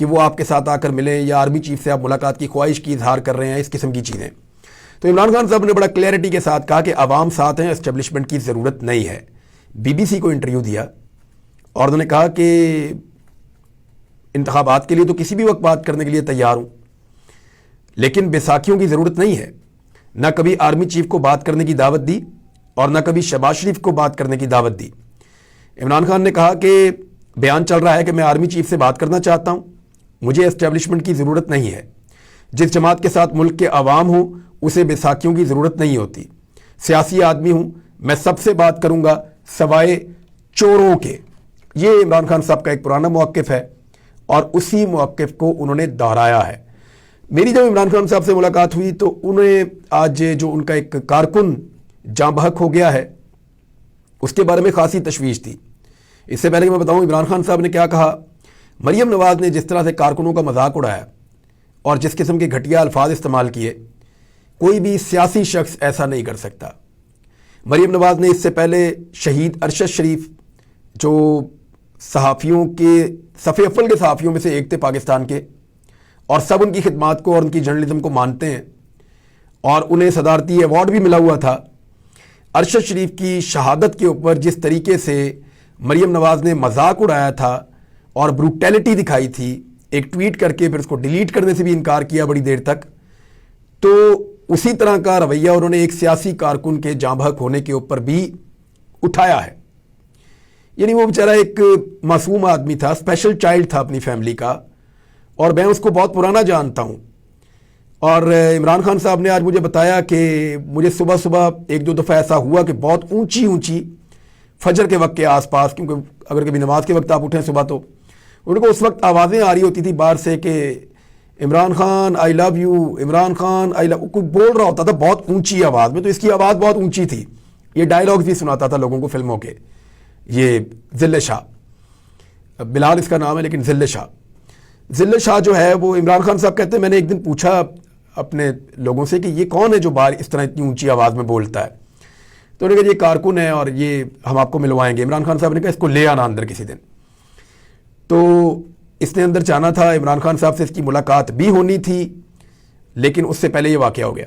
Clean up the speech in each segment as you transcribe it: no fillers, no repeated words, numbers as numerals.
کہ وہ آپ کے ساتھ آ کر ملیں یا آرمی چیف سے آپ ملاقات کی خواہش کی اظہار کر رہے ہیں، اس قسم کی چیزیں۔ تو عمران خان صاحب نے بڑا کلیئرٹی کے ساتھ کہا کہ عوام ساتھ ہیں، اسٹیبلشمنٹ کی ضرورت نہیں ہے۔ بی بی سی کو انٹرویو دیا اور انہوں نے کہا کہ انتخابات کے لیے تو کسی بھی وقت بات کرنے کے لیے تیار ہوں، لیکن بیساکھیوں کی ضرورت نہیں ہے۔ نہ کبھی آرمی چیف کو بات کرنے کی دعوت دی اور نہ کبھی شہباز شریف کو بات کرنے کی دعوت دی۔ عمران خان نے کہا کہ بیان چل رہا ہے کہ میں آرمی چیف سے بات کرنا چاہتا ہوں، مجھے اسٹیبلشمنٹ کی ضرورت نہیں ہے۔ جس جماعت کے ساتھ ملک کے عوام ہوں اسے بیساکھیوں کی ضرورت نہیں ہوتی۔ سیاسی آدمی ہوں، میں سب سے بات کروں گا سوائے چوروں کے۔ یہ عمران خان صاحب کا ایک پرانا موقف ہے اور اسی موقف کو انہوں نے دہرایا ہے۔ میری جب عمران خان صاحب سے ملاقات ہوئی تو انہیں آج جو ان کا ایک کارکن جاں بحق ہو گیا ہے اس کے بارے میں خاصی تشویش تھی۔ اس سے پہلے کہ میں بتاؤں عمران خان صاحب نے کیا کہا، مریم نواز نے جس طرح سے کارکنوں کا مذاق اڑایا اور جس قسم کے گھٹیا الفاظ استعمال کیے، کوئی بھی سیاسی شخص ایسا نہیں کر سکتا۔ مریم نواز نے اس سے پہلے شہید ارشد شریف جو صحافیوں کے صف اول کے صحافیوں میں سے ایک تھے پاکستان کے، اور سب ان کی خدمات کو اور ان کی جرنلزم کو مانتے ہیں اور انہیں صدارتی ایوارڈ بھی ملا ہوا تھا، ارشد شریف کی شہادت کے اوپر جس طریقے سے مریم نواز نے مذاق اڑایا تھا اور بروٹیلٹی دکھائی تھی، ایک ٹویٹ کر کے پھر اس کو ڈیلیٹ کرنے سے بھی انکار کیا بڑی دیر تک، تو اسی طرح کا رویہ انہوں نے ایک سیاسی کارکن کے جاں بحق ہونے کے اوپر بھی اٹھایا ہے۔ یعنی وہ بیچارہ ایک معصوم آدمی تھا، اسپیشل چائلڈ تھا اپنی فیملی کا، اور میں اس کو بہت پرانا جانتا ہوں۔ اور عمران خان صاحب نے آج مجھے بتایا کہ مجھے صبح صبح ایک دو دفعہ ایسا ہوا کہ بہت اونچی فجر کے وقت کے آس پاس، کیونکہ اگر کبھی نماز کے وقت آپ اٹھیں صبح تو ان کو اس وقت آوازیں آ رہی ہوتی تھی باہر سے کہ عمران خان آئی لو یو، عمران خان آئی لو، کوئی بول رہا ہوتا تھا بہت اونچی آواز میں، تو اس کی آواز بہت اونچی تھی۔ یہ ڈائلاگز بھی سناتا تھا لوگوں کو فلموں کے۔ یہ ذل شاہ، بلال اس کا نام ہے لیکن ذل شاہ جو ہے وہ عمران خان صاحب کہتے ہیں، میں نے ایک دن پوچھا اپنے لوگوں سے کہ یہ کون ہے جو باہر اس طرح اتنی اونچی آواز میں بولتا ہے، تو انہوں نے کہا یہ کارکن ہے اور یہ ہم آپ کو ملوائیں گے۔ عمران خان صاحب نے کہا اس کو لے آنا اندر کسی دن، تو اس نے اندر جانا تھا۔ عمران خان صاحب سے اس کی ملاقات بھی ہونی تھی لیکن اس سے پہلے یہ واقعہ ہو گیا۔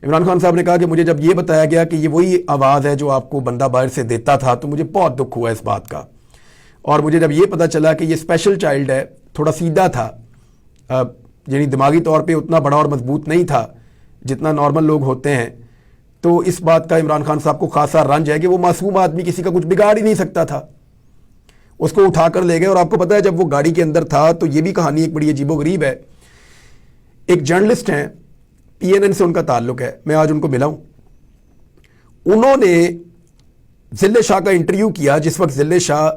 عمران خان صاحب نے کہا کہ مجھے جب یہ بتایا گیا کہ یہ وہی آواز ہے جو آپ کو بندہ باہر سے دیتا تھا تو مجھے بہت دکھ ہوا اس بات کا، اور مجھے جب یہ پتا چلا کہ یہ اسپیشل چائلڈ ہے، تھوڑا سیدھا تھا، یعنی دماغی طور پہ اتنا بڑا اور مضبوط نہیں تھا جتنا نارمل لوگ ہوتے ہیں، تو اس بات کا عمران خان صاحب کو خاصا رنج ہے کہ وہ معصوم آدمی کسی کا کچھ بگاڑ ہی نہیں سکتا تھا۔ اس کو اٹھا کر لے گئے، اور آپ کو پتا ہے جب وہ گاڑی کے اندر تھا تو یہ بھی کہانی ایک بڑی عجیب و غریب ہے۔ ایک جرنلسٹ ہیں، PNN سے ان کا تعلق ہے، میں آج ان کو ملا ہوں، انہوں نے ذل شاہ کا انٹرویو کیا جس وقت ذل شاہ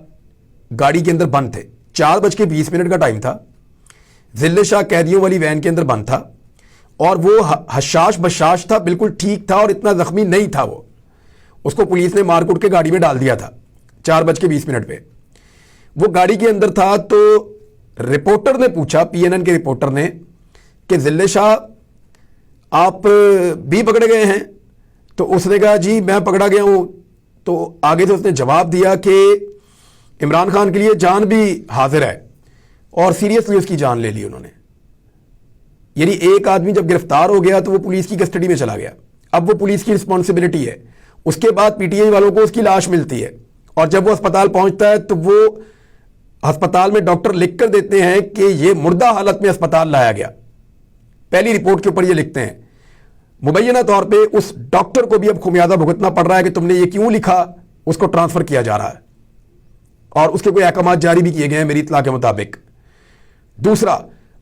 گاڑی کے اندر بند تھے، 4:20 کا ٹائم تھا، ذل شاہ قیدیوں والی وین کے اندر بند تھا اور وہ حشاش بشاش تھا، بالکل ٹھیک تھا اور اتنا زخمی نہیں تھا، وہ اس کو پولیس نے مار کوٹ کے گاڑی میں ڈال دیا تھا 4:20 پہ۔ وہ گاڑی کے اندر تھا تو رپورٹر نے پوچھا، PNN کے رپورٹر نے، کہ ذل شاہ آپ بھی پکڑے گئے ہیں؟ تو اس نے کہا جی میں پکڑا گیا ہوں۔ تو آگے سے اس نے جواب دیا کہ عمران خان کے لیے جان بھی حاضر ہے، اور سیریسلی اس کی جان لے لی انہوں نے۔ یعنی ایک آدمی جب گرفتار ہو گیا تو وہ پولیس کی کسٹڈی میں چلا گیا، اب وہ پولیس کی رسپانسبلٹی ہے۔ اس کے بعد PTI والوں کو اس کی لاش ملتی ہے، اور جب وہ اسپتال پہنچتا ہے تو وہ ہسپتال میں ڈاکٹر لکھ کر دیتے ہیں کہ یہ مردہ حالت میں اسپتال لایا گیا، پہلی رپورٹ کے اوپر یہ لکھتے ہیں۔ مبینہ طور پہ اس ڈاکٹر کو بھی اب خمیازہ بھگتنا پڑ رہا ہے کہ تم نے یہ کیوں لکھا، اس کو ٹرانسفر کیا جا رہا ہے اور اس کے کوئی احکامات جاری بھی کیے گئے ہیں میری اطلاع کے مطابق۔ دوسرا،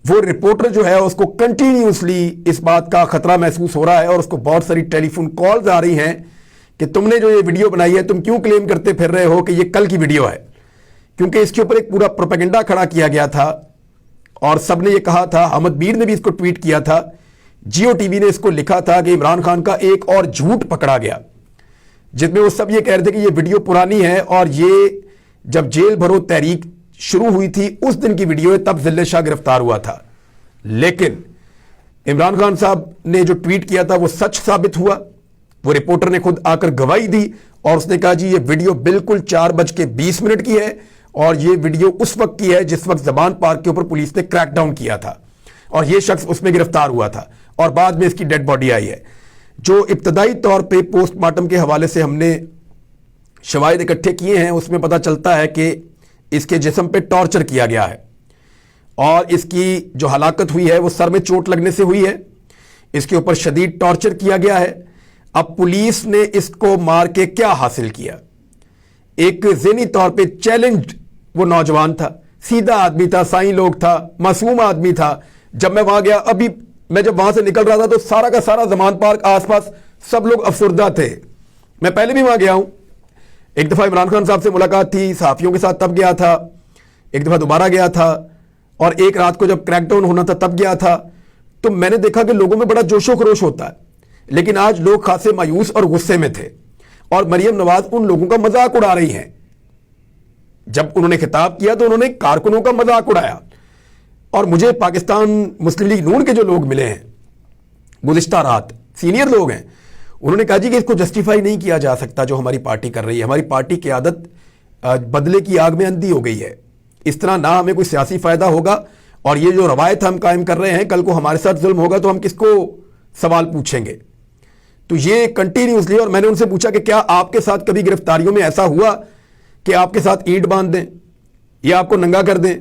وہ رپورٹر جو ہے اس کو کنٹینیوسلی اس بات کا خطرہ محسوس ہو رہا ہے اور اس کو بہت ساری ٹیلی فون کالز آ رہی ہیں کہ تم نے جو یہ ویڈیو بنائی ہے تم کیوں کلیم کرتے پھر رہے ہو کہ یہ کل کی ویڈیو ہے، کیونکہ اس کے اوپر ایک پورا پروپیگنڈا کھڑا کیا گیا تھا اور سب نے یہ کہا تھا، احمد میر نے بھی اس کو ٹویٹ کیا تھا، جیو ٹی وی نے اس کو لکھا تھا کہ عمران خان کا ایک اور جھوٹ پکڑا گیا، جس میں وہ سب یہ کہہ رہے تھے کہ یہ ویڈیو پرانی ہے اور یہ جب جیل بھرو تحریک شروع ہوئی تھی اس دن کی ویڈیو ہے، تب ذل شاہ گرفتار ہوا تھا۔ لیکن عمران خان صاحب نے جو ٹویٹ کیا تھا وہ سچ ثابت ہوا، وہ رپورٹر نے خود آ کر گواہی دی اور اس نے کہا جی یہ ویڈیو بالکل 4:20 کی ہے اور یہ ویڈیو اس وقت کی ہے جس وقت زبان پارک کے اوپر پولیس نے کریک ڈاؤن کیا تھا اور یہ شخص اس میں گرفتار ہوا تھا اور بعد میں اس کی ڈیڈ باڈی آئی ہے. جو ابتدائی طور پہ پوسٹ مارٹم کے حوالے سے ہم نے شواہد اکٹھے کیے ہیں اس میں پتہ چلتا ہے کہ اس کے جسم پہ ٹارچر کیا گیا ہے اور اس کی جو ہلاکت ہوئی ہے وہ سر میں چوٹ لگنے سے ہوئی ہے. اس کے اوپر شدید ٹارچر کیا گیا ہے. اب پولیس نے اس کو مار کے کیا حاصل کیا؟ ایک ذہنی طور پہ چیلنجڈ وہ نوجوان تھا، سیدھا آدمی تھا، سائیں لوگ تھا، معصوم آدمی تھا. جب میں وہاں گیا، ابھی میں جب وہاں سے نکل رہا تھا تو سارا کا سارا زمان پارک آس پاس سب لوگ افسردہ تھے. میں پہلے بھی وہاں گیا ہوں، ایک دفعہ عمران خان صاحب سے ملاقات تھی، صحافیوں کے ساتھ تب گیا تھا، ایک دفعہ دوبارہ گیا تھا اور ایک رات کو جب کریک ڈاؤن ہونا تھا تب گیا تھا. تو میں نے دیکھا کہ لوگوں میں بڑا جوش و خروش ہوتا ہے، لیکن آج لوگ خاصے مایوس اور غصے میں تھے اور مریم نواز ان لوگوں کا مذاق اڑا رہی ہیں. جب انہوں نے خطاب کیا تو انہوں نے کارکنوں کا مذاق اڑایا. اور مجھے پاکستان مسلم لیگ نون کے جو لوگ ملے ہیں گزشتہ رات، سینئر لوگ ہیں، انہوں نے کہا جی کہ اس کو جسٹیفائی نہیں کیا جا سکتا جو ہماری پارٹی کر رہی ہے. ہماری پارٹی کی عادت بدلے کی آگ میں اندھی ہو گئی ہے. اس طرح نہ ہمیں کوئی سیاسی فائدہ ہوگا اور یہ جو روایت ہم قائم کر رہے ہیں کل کو ہمارے ساتھ ظلم ہوگا تو ہم کس کو سوال پوچھیں گے. تو یہ کنٹینیوسلی، اور میں نے ان سے پوچھا کہ کیا آپ کے ساتھ کبھی گرفتاریوں میں ایسا ہوا کہ آپ کے ساتھ اینٹ باندھ دیں یا آپ کو ننگا کر دیں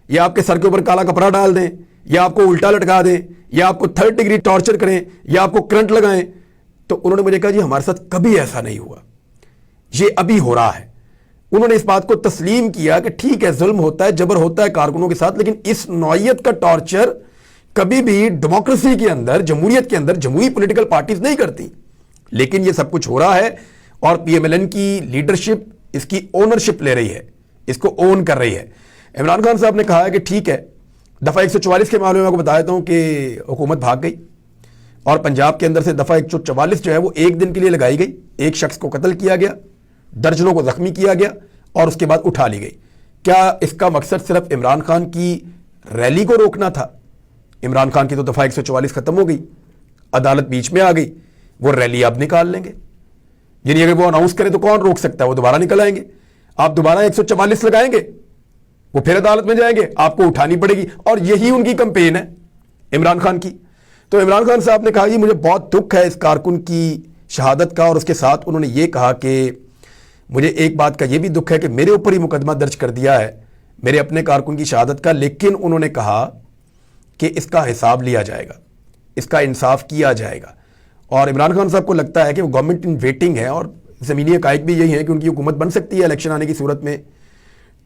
یا آپ کے سر کے اوپر کالا کپڑا ڈال دیں یا آپ کو الٹا لٹکا دیں یا آپ کو 3rd ڈگری ٹارچر کریں یا آپ کو کرنٹ لگائیں؟ تو انہوں نے مجھے کہا جی ہمارے ساتھ کبھی ایسا نہیں ہوا، یہ ابھی ہو رہا ہے. انہوں نے اس بات کو تسلیم کیا کہ ٹھیک ہے ظلم ہوتا ہے، جبر ہوتا ہے کارکنوں کے ساتھ، لیکن اس نوعیت کا ٹارچر کبھی بھی ڈیموکریسی کے اندر، جمہوریت کے اندر جمہوری پولیٹیکل پارٹیز نہیں کرتی. لیکن یہ سب کچھ ہو رہا ہے اور پی ایم ایل این کی لیڈرشپ اس کی اونرشپ لے رہی ہے، اس کو اون کر رہی ہے. عمران خان صاحب نے کہا ہے کہ ٹھیک ہے، دفعہ 144 کے معاملے میں آپ کو بتا دیتا ہوں کہ حکومت بھاگ گئی اور پنجاب کے اندر سے دفعہ 144 جو ہے وہ ایک دن کے لیے لگائی گئی. ایک شخص کو قتل کیا گیا، درجنوں کو زخمی کیا گیا اور اس کے بعد اٹھا لی گئی. کیا اس کا مقصد صرف عمران خان کی ریلی کو روکنا تھا؟ عمران خان کی تو دفعہ 144 ختم ہو گئی، عدالت بیچ میں آ گئی، وہ ریلی آپ نکال لیں گے. یعنی اگر وہ اناؤنس کریں تو کون روک سکتا ہے؟ وہ دوبارہ نکل آئیں گے. آپ دوبارہ 144 لگائیں گے، وہ پھر عدالت میں جائیں گے، آپ کو اٹھانی پڑے گی. اور یہی ان کی کمپین ہے عمران خان کی. تو عمران خان صاحب نے کہا یہ مجھے بہت دکھ ہے اس کارکن کی شہادت کا، اور اس کے ساتھ انہوں نے یہ کہا کہ مجھے ایک بات کا یہ بھی دکھ ہے کہ میرے اوپر ہی مقدمہ درج کر دیا ہے میرے اپنے کارکن کی شہادت کا، لیکن انہوں نے کہا کہ اس کا حساب لیا جائے گا، اس کا انصاف کیا جائے گا. اور عمران خان صاحب کو لگتا ہے کہ وہ گورنمنٹ ان ویٹنگ ہے اور زمینی حقائق بھی یہی ہیں کہ ان کی حکومت بن سکتی ہے الیکشن آنے کی صورت میں.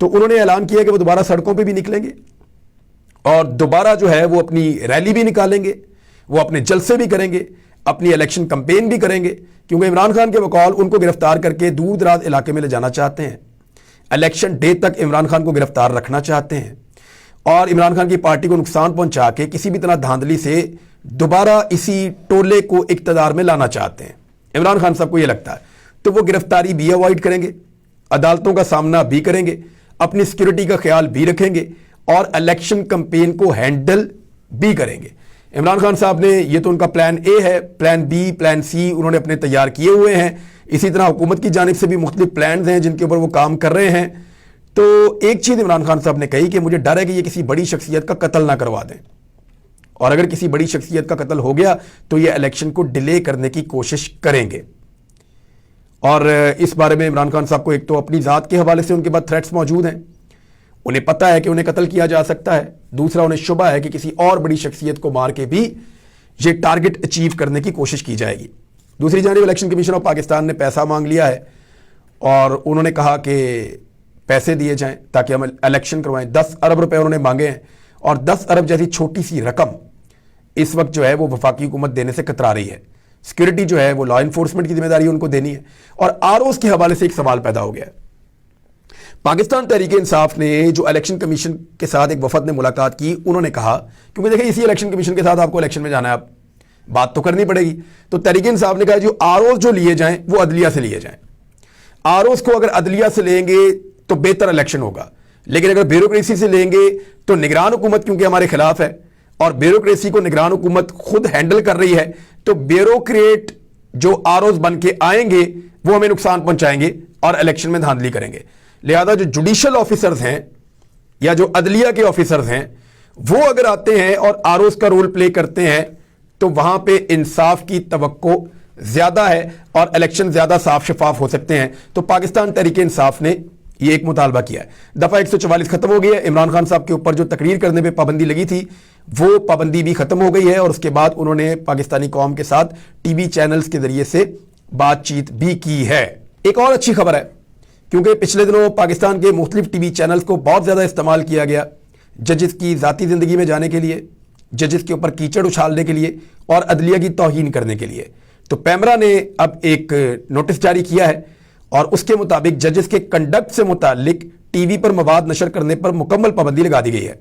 تو انہوں نے اعلان کیا کہ وہ دوبارہ سڑکوں پہ بھی نکلیں گے اور دوبارہ جو ہے وہ اپنی ریلی بھی نکالیں گے، وہ اپنے جلسے بھی کریں گے، اپنی الیکشن کمپین بھی کریں گے، کیونکہ عمران خان کے بقول ان کو گرفتار کر کے دور دراز علاقے میں لے جانا چاہتے ہیں. الیکشن ڈے تک عمران خان کو گرفتار رکھنا چاہتے ہیں اور عمران خان کی پارٹی کو نقصان پہنچا کے کسی بھی طرح دھاندلی سے دوبارہ اسی ٹولے کو اقتدار میں لانا چاہتے ہیں. عمران خان صاحب کو یہ لگتا ہے. تو وہ گرفتاری بھی اوائڈ کریں گے، عدالتوں کا سامنا بھی کریں گے، اپنی سیکورٹی کا خیال بھی رکھیں گے اور الیکشن کمپین کو ہینڈل بھی کریں گے. عمران خان صاحب نے یہ تو ان کا پلان اے ہے، پلان بی، پلان سی انہوں نے اپنے تیار کیے ہوئے ہیں. اسی طرح حکومت کی جانب سے بھی مختلف پلانز ہیں جن کے اوپر وہ کام کر رہے ہیں. تو ایک چیز عمران خان صاحب نے کہی کہ مجھے ڈر ہے کہ یہ کسی بڑی شخصیت کا قتل نہ کروا دیں، اور اگر کسی بڑی شخصیت کا قتل ہو گیا تو یہ الیکشن کو ڈیلے کرنے کی کوشش کریں گے. اور اس بارے میں عمران خان صاحب کو ایک تو اپنی ذات کے حوالے سے ان کے پاس تھریٹس موجود ہیں، انہیں پتہ ہے کہ انہیں قتل کیا جا سکتا ہے. دوسرا انہیں شبہ ہے کہ کسی اور بڑی شخصیت کو مار کے بھی یہ ٹارگٹ اچیو کرنے کی کوشش کی جائے گی. دوسری جانب الیکشن کمیشن آف پاکستان نے پیسہ مانگ لیا ہے اور انہوں نے کہا کہ پیسے دیے جائیں تاکہ ہم الیکشن کروائیں. 10 ارب روپے انہوں نے مانگے ہیں اور 10 ارب جیسی چھوٹی سی رقم اس وقت جو ہے وہ وفاقی حکومت دینے سے کترا رہی ہے. سیکورٹی جو ہے وہ لا انفورسمنٹ کی ذمہ داری ان کو دینی ہے. اور آر اوز کے حوالے سے ایک سوال پیدا ہو گیا ہے. پاکستان تحریک انصاف نے جو الیکشن کمیشن کے ساتھ ایک وفد نے ملاقات کی، انہوں نے کہا کیونکہ دیکھیں اسی الیکشن کمیشن کے ساتھ آپ کو الیکشن میں جانا ہے، آپ بات تو کرنی پڑے گی. تو تحریک انصاف نے کہا جو آر اوز جو لیے جائیں وہ عدلیہ سے لیے جائیں. آر اوز کو اگر عدلیہ سے لیں گے تو بہتر الیکشن ہوگا، لیکن اگر بیوروکریسی سے لیں گے تو نگران حکومت کیونکہ ہمارے خلاف ہے اور بیوروکریسی کو نگران حکومت خود ہینڈل کر رہی ہے، تو بیوروکریٹ جو آر اوز بن کے آئیں گے وہ ہمیں نقصان پہنچائیں گے اور الیکشن میں دھاندلی کریں گے. لہذا جو جوڈیشل آفیسرز ہیں یا جو عدلیہ کے آفیسرز ہیں وہ اگر آتے ہیں اور آروز کا رول پلے کرتے ہیں تو وہاں پہ انصاف کی توقع زیادہ ہے اور الیکشن زیادہ صاف شفاف ہو سکتے ہیں. تو پاکستان تحریک انصاف نے یہ ایک مطالبہ کیا ہے. دفعہ 144 ختم ہو گئی ہے. عمران خان صاحب کے اوپر جو تقریر کرنے پہ پابندی لگی تھی وہ پابندی بھی ختم ہو گئی ہے اور اس کے بعد انہوں نے پاکستانی قوم کے ساتھ ٹی وی چینلز کے ذریعے سے بات چیت بھی کی ہے. ایک اور اچھی خبر ہے کیونکہ پچھلے دنوں پاکستان کے مختلف ٹی وی چینلز کو بہت زیادہ استعمال کیا گیا ججز کی ذاتی زندگی میں جانے کے لیے, ججز کے اوپر کیچڑ اچھالنے کے لیے اور عدلیہ کی توہین کرنے کے لیے. تو پیمرا نے اب ایک نوٹس جاری کیا ہے اور اس کے مطابق ججز کے کنڈکٹ سے متعلق ٹی وی پر مواد نشر کرنے پر مکمل پابندی لگا دی گئی ہے.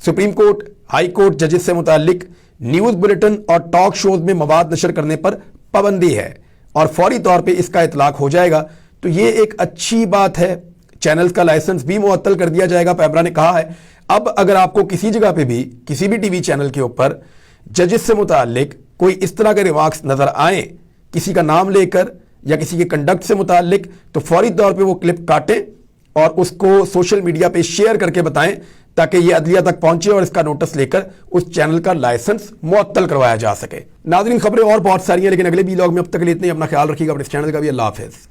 سپریم کورٹ, ہائی کورٹ ججز سے متعلق نیوز بلیٹن اور ٹاک شوز میں مواد نشر کرنے پر پابندی ہے اور فوری طور پہ اس کا اطلاق ہو جائے گا. تو یہ ایک اچھی بات ہے. چینلز کا لائسنس بھی معطل کر دیا جائے گا. پیمرا نے کہا ہے اب اگر آپ کو کسی جگہ پہ بھی کسی بھی ٹی وی چینل کے اوپر ججز سے متعلق کوئی اس طرح کے ریمارکس نظر آئیں کسی کا نام لے کر یا کسی کے کنڈکٹ سے متعلق تو فوری طور پہ وہ کلپ کاٹیں اور اس کو سوشل میڈیا پہ شیئر کر کے بتائیں تاکہ یہ عدلیہ تک پہنچے اور اس کا نوٹس لے کر اس چینل کا لائسنس معطل کروایا جا سکے. ناظرین خبریں اور بہت ساری ہیں لیکن اگلے ویلاگ میں اب تک کے لیے اتنے. اپنا خیال رکھیے گا اپنے اس چینل کا بھی. اللہ حافظ.